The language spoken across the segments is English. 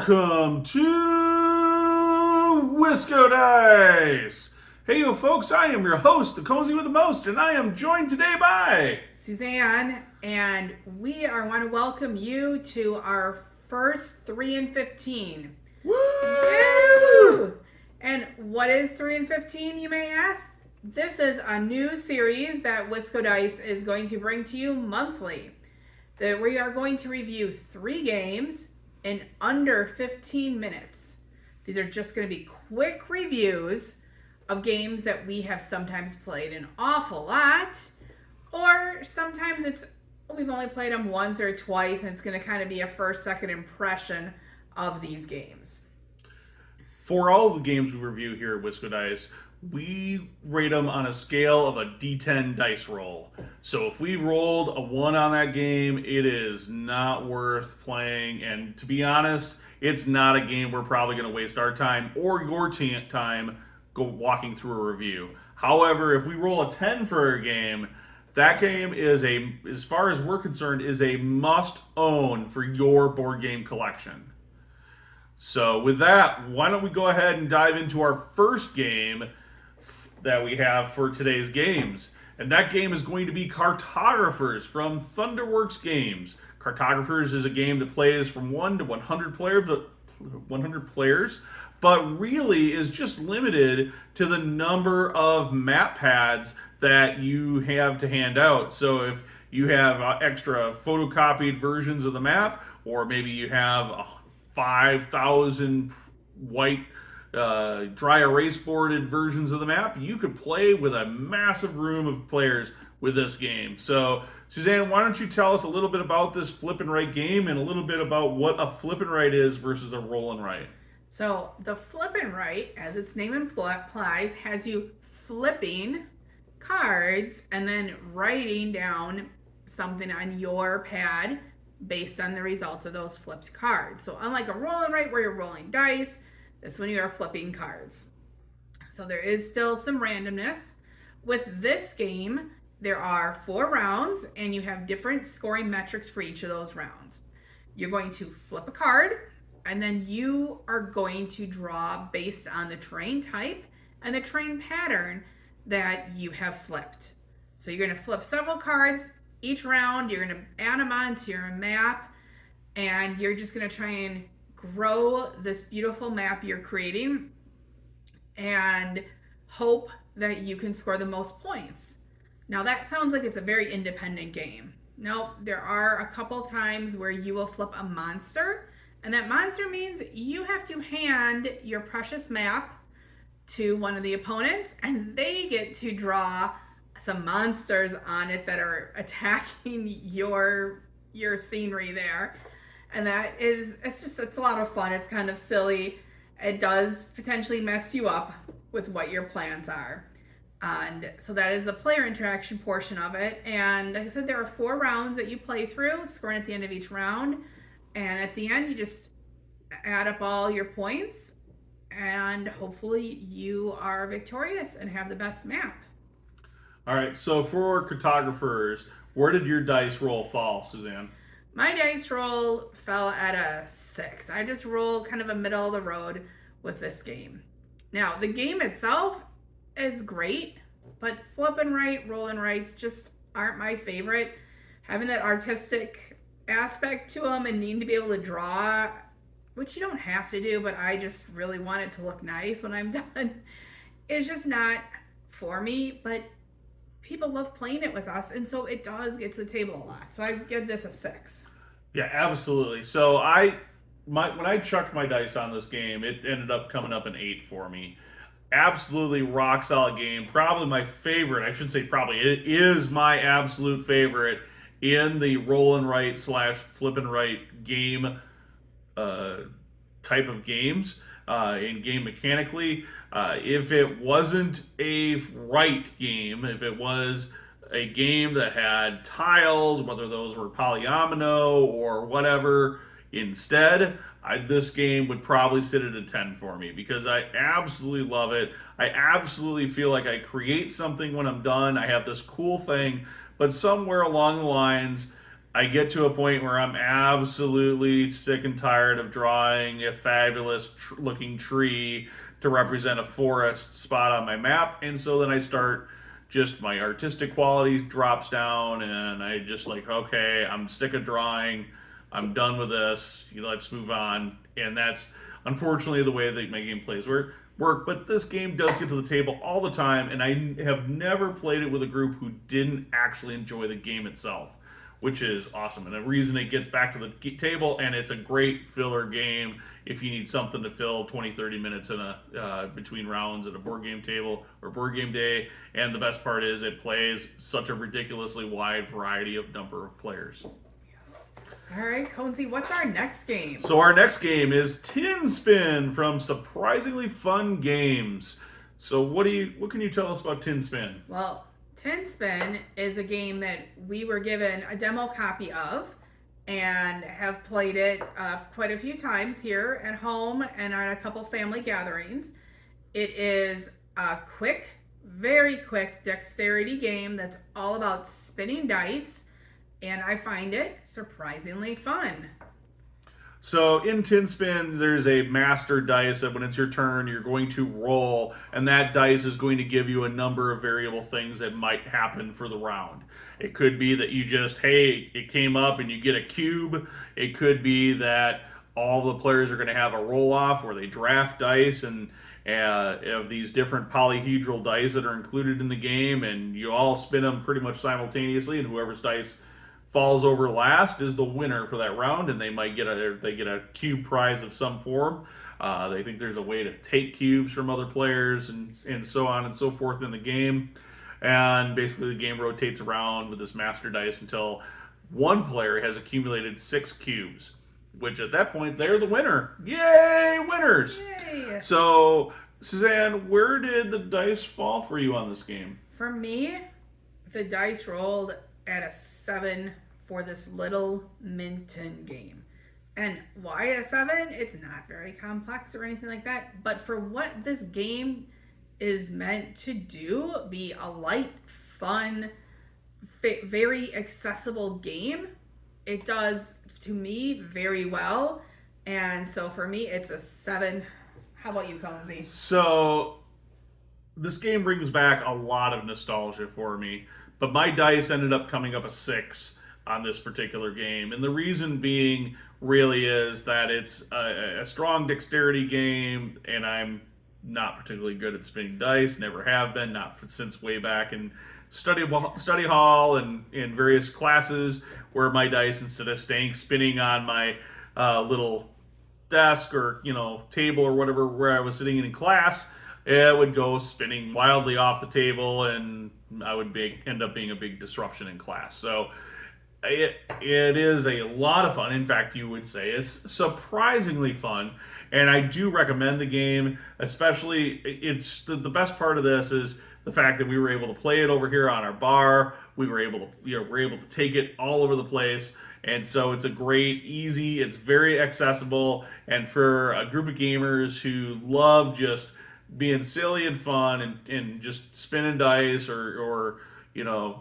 Welcome to Wisco Dice. Hey, you folks, I am your host, the Cozy with the Most, and I am joined today by Suzanne, and we want to welcome you to our first 3 and 15. Woo! Woo! And what is 3 and 15, you may ask? This is a new series that Wisco Dice is going to bring to you monthly. That we are going to review 3 games in under 15 minutes. These are just going to be quick reviews of games that we have sometimes played an awful lot, or sometimes we've only played them once or twice, and it's going to kind of be a first, second impression of these games. For all of the games we review here at Wisco Dice, we rate them on a scale of a D10 dice roll. So if we rolled a 1 on that game, it is not worth playing. And to be honest, it's not a game we're probably going to waste our time or your time walking through a review. However, if we roll a 10 for a game, that game is as far as we're concerned, is a must own for your board game collection. So with that, why don't we go ahead and dive into our first game that we have for today's games. And that game is going to be Cartographers from Thunderworks Games. Cartographers is a game that plays from 1 to 100 players, but really is just limited to the number of map pads that you have to hand out. So if you have extra photocopied versions of the map, or maybe you have 5,000 white dry erase boarded versions of the map, you could play with a massive room of players with this game. So, Suzanne, why don't you tell us a little bit about this flip and write game and a little bit about what a flip and write is versus a roll and write? So, the flip and write, as its name implies, has you flipping cards and then writing down something on your pad based on the results of those flipped cards. So, unlike a roll and write where you're rolling dice, this one you are flipping cards. So there is still some randomness. With this game, there are 4 rounds and you have different scoring metrics for each of those rounds. You're going to flip a card and then you are going to draw based on the terrain type and the terrain pattern that you have flipped. So you're going to flip several cards each round. You're going to add them onto your map and you're just going to try and grow this beautiful map you're creating and hope that you can score the most points. Now that sounds like it's a very independent game. No, there are a couple times where you will flip a monster, and that monster means you have to hand your precious map to one of the opponents and they get to draw some monsters on it that are attacking your scenery there. And it's a lot of fun. It's kind of silly. It does potentially mess you up with what your plans are. And so that is the player interaction portion of it. And like I said, there are 4 rounds that you play through, scoring at the end of each round. And at the end, you just add up all your points and hopefully you are victorious and have the best map. All right, so for Cartographers, where did your dice roll fall, Suzanne? My dice roll fell at a 6. I just rolled kind of a middle of the road with this game. Now, the game itself is great, but flip and write, roll and writes just aren't my favorite. Having that artistic aspect to them and needing to be able to draw, which you don't have to do, but I just really want it to look nice when I'm done, is just not for me, but people love playing it with us, and so it does get to the table a lot. So I give this a 6. Yeah, absolutely. So when I chucked my dice on this game, it ended up coming up an 8 for me. Absolutely rock solid game. Probably my favorite. I should say probably. It is my absolute favorite in the roll and write / flip and write game type of games. In game mechanically. If it wasn't a right game, if it was a game that had tiles, whether those were polyomino or whatever, instead, this game would probably sit at a 10 for me because I absolutely love it. I absolutely feel like I create something when I'm done. I have this cool thing, but somewhere along the lines, I get to a point where I'm absolutely sick and tired of drawing a fabulous looking tree to represent a forest spot on my map, and so then I start just my artistic quality drops down, and I just like, okay, I'm sick of drawing. I'm done with this. Let's move on. And that's unfortunately the way that my game plays work. But this game does get to the table all the time, and I have never played it with a group who didn't actually enjoy the game itself, which is awesome. And the reason it gets back to the table, and it's a great filler game if you need something to fill 20, 30 minutes in a between rounds at a board game table or board game day. And the best part is it plays such a ridiculously wide variety of number of players. Yes. All right, Conesy, what's our next game? So our next game is Tin Spin from Surprisingly Fun Games. So what can you tell us about Tin Spin? Well, Tin Spin is a game that we were given a demo copy of and have played it quite a few times here at home and at a couple family gatherings. It is a quick, very quick dexterity game that's all about spinning dice, and I find it surprisingly fun. So in Tin Spin, there's a master dice that when it's your turn, you're going to roll, and that dice is going to give you a number of variable things that might happen for the round. It could be that you just, hey, it came up and you get a cube. It could be that all the players are going to have a roll off where they draft dice and of these different polyhedral dice that are included in the game, and you all spin them pretty much simultaneously, and whoever's dice falls over last is the winner for that round, and they get a cube prize of some form. They think there's a way to take cubes from other players and so on and so forth in the game. And basically the game rotates around with this master dice until one player has accumulated 6 cubes, which at that point they're the winner. Yay, winners! Yay! So, Suzanne, where did the dice fall for you on this game? For me, the dice rolled at a 7 for this little Minton game. And why a 7? It's not very complex or anything like that, but for what this game is meant to do, be a light, fun, very accessible game, it does, to me, very well. And so for me, it's a 7. How about you, Conesy? So, this game brings back a lot of nostalgia for me, but my dice ended up coming up a 6 on this particular game. And the reason being really is that it's a strong dexterity game, and I'm not particularly good at spinning dice, never have been, not since way back in study hall and in various classes where my dice, instead of spinning on my little desk or table or whatever where I was sitting in class, it would go spinning wildly off the table, and I would end up being a big disruption in class. So it is a lot of fun. In fact, you would say it's surprisingly fun, and I do recommend the game. Especially, it's the best part of this is the fact that we were able to play it over here on our bar. We were able to take it all over the place. And so it's a great, easy, it's very accessible, and for a group of gamers who love just being silly and fun and just spinning dice or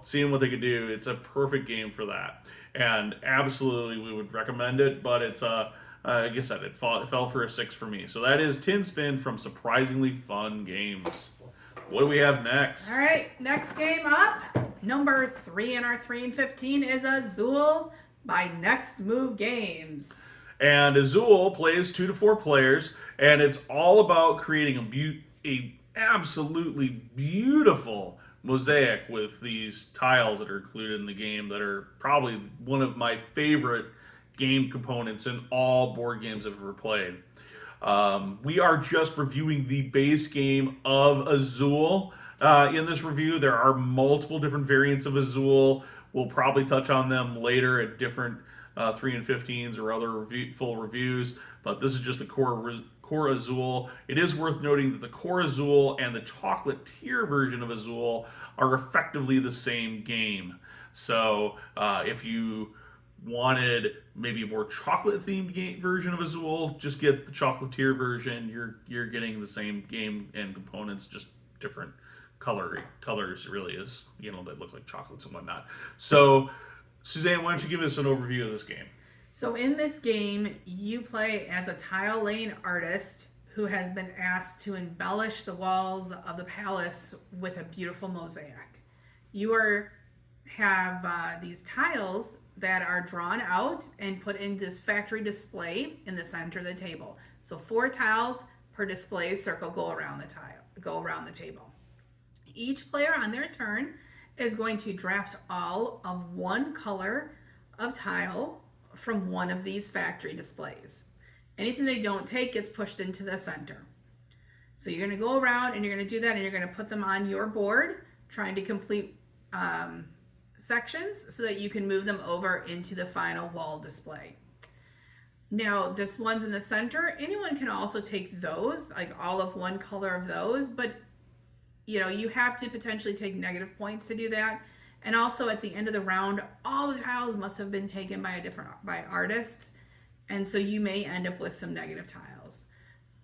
seeing what they could do, it's a perfect game for that. And absolutely, we would recommend it. But it's like I said, it fell for a 6 for me. So that is Tin Spin from Surprisingly Fun Games. What do we have next? All right, next game up, number 3 in our 3 and 15 is Azul by Next Move Games. And Azul plays 2 to 4 players, and it's all about creating a absolutely beautiful mosaic with these tiles that are included in the game that are probably one of my favorite game components in all board games I've ever played. We are just reviewing the base game of Azul. In this review, there are multiple different variants of Azul. We'll probably touch on them later at different 3 and 15s or other full reviews, but this is just the core Azul. It is worth noting that the core Azul and the chocolatier version of Azul are effectively the same game. So if you wanted maybe a more chocolate themed version of Azul, just get the chocolatier version. You're getting the same game and components, just different colors really, is that look like chocolates and whatnot. So Suzanne, why don't you give us an overview of this game? So in this game, you play as a tile laying artist who has been asked to embellish the walls of the palace with a beautiful mosaic. You have these tiles that are drawn out and put in this factory display in the center of the table. So 4 tiles per display circle go around the table. Each player on their turn is going to draft all of one color of tile from one of these factory displays. Anything they don't take gets pushed into the center. So you're going to go around and you're going to do that, and you're going to put them on your board, trying to complete sections so that you can move them over into the final wall display. Now, this one's in the center. Anyone can also take those, like all of one color of those, but you have to potentially take negative points to do that. And also at the end of the round, all the tiles must have been taken by artists, and so you may end up with some negative tiles.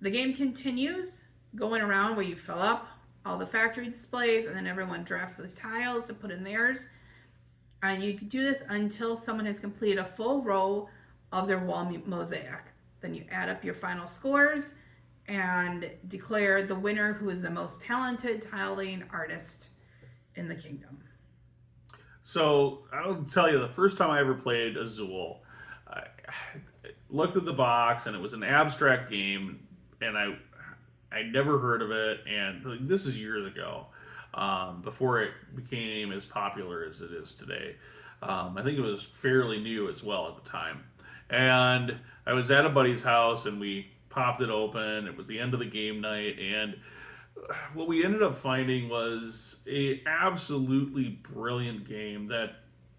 The game continues going around where you fill up all the factory displays, and then everyone drafts those tiles to put in theirs. And you can do this until someone has completed a full row of their wall mosaic. Then you add up your final scores and declare the winner, who is the most talented tile laying artist in the kingdom. So I'll tell you, the first time I ever played Azul, I looked at the box and it was an abstract game, and I never heard of it, and this is years ago, before it became as popular as it is today. I think it was fairly new as well at the time, and I was at a buddy's house and we popped it open. It was the end of the game night, and what we ended up finding was a absolutely brilliant game that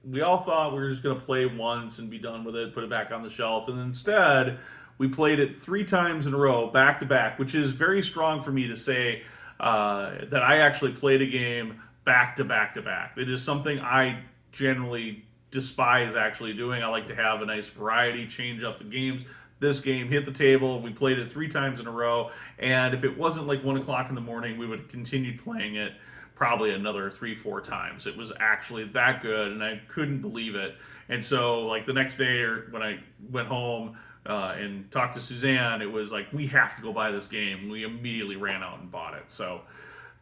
we all thought we were just going to play once and be done with it, put it back on the shelf, and instead we played it 3 times in a row, back to back, which is very strong for me to say that I actually played a game back to back to back. It is something I generally despise actually doing. I like to have a nice variety, change up the games. This game hit the table. We played it 3 times in a row, and if it wasn't like 1 o'clock in the morning, we would have continued playing it probably another 3, 4 times. It was actually that good, and I couldn't believe it. And so, like the next day, or when I went home and talked to Suzanne, it was like, we have to go buy this game. We immediately ran out and bought it. So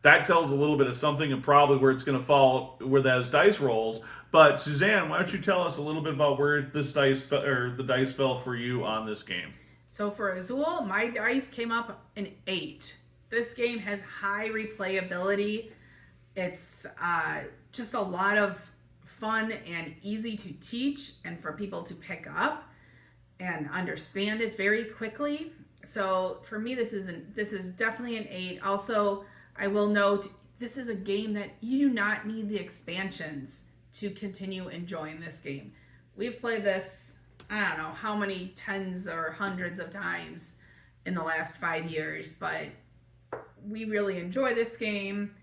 that tells a little bit of something, and probably where it's going to fall, where those dice rolls. But Suzanne, why don't you tell us a little bit about where this the dice fell for you on this game? So for Azul, my dice came up an 8. This game has high replayability. It's just a lot of fun and easy to teach and for people to pick up and understand it very quickly. So for me, this is definitely an 8. Also, I will note, this is a game that you do not need the expansions to continue enjoying this game. We've played this, I don't know how many tens or hundreds of times in the last 5 years, but we really enjoy this game,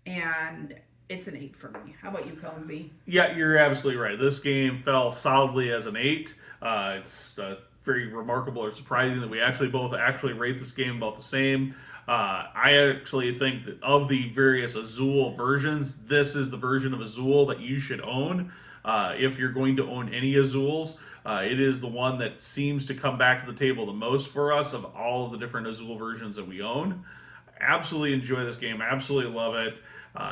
and it's an 8 for me. How about you, Combsy? Yeah, you're absolutely right. This game fell solidly as an 8. It's very remarkable or surprising that we both rate this game about the same. I actually think that of the various Azul versions, this is the version of Azul that you should own. If you're going to own any Azuls, it is the one that seems to come back to the table the most for us of all of the different Azul versions that we own. Absolutely enjoy this game. Absolutely love it.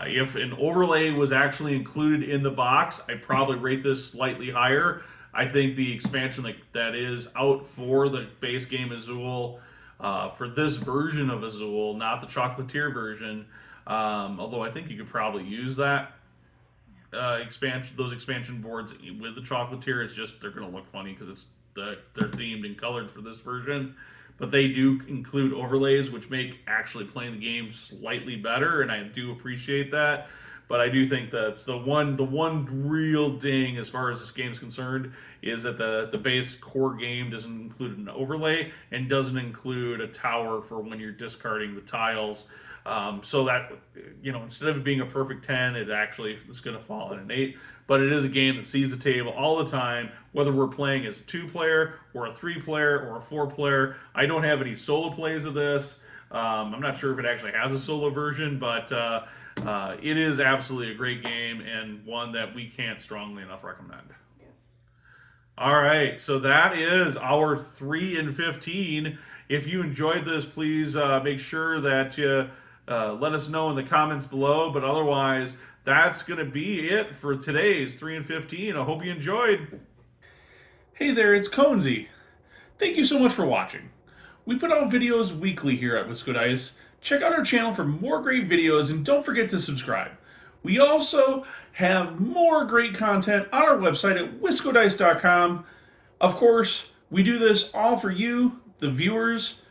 If an overlay was actually included in the box, I'd probably rate this slightly higher. I think the expansion that is out for the base game Azul, for this version of Azul, not the Chocolatier version, although I think you could probably use that those expansion boards with the Chocolatier. It's just they're going to look funny because they're themed and colored for this version. But they do include overlays, which make actually playing the game slightly better, and I do appreciate that. But I do think that's the one real ding as far as this game is concerned is that the base core game doesn't include an overlay and doesn't include a tower for when you're discarding the tiles. So that, instead of it being a perfect 10, it actually is going to fall at an 8. But it is a game that sees the table all the time, whether we're playing as a 2-player or a 3-player or a 4-player. I don't have any solo plays of this. I'm not sure if it actually has a solo version, but It is absolutely a great game and one that we can't strongly enough recommend. Yes. All right, so that is our 3 and 15. If you enjoyed this, please make sure that you let us know in the comments below. But otherwise, that's going to be it for today's 3 and 15. I hope you enjoyed. Hey there, it's Conesy. Thank you so much for watching. We put out videos weekly here at Wisco Dice. Check out our channel for more great videos and don't forget to subscribe. We also have more great content on our website at wiscodice.com. Of course, we do this all for you, the viewers.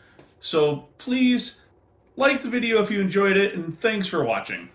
So please like the video if you enjoyed it, and thanks for watching.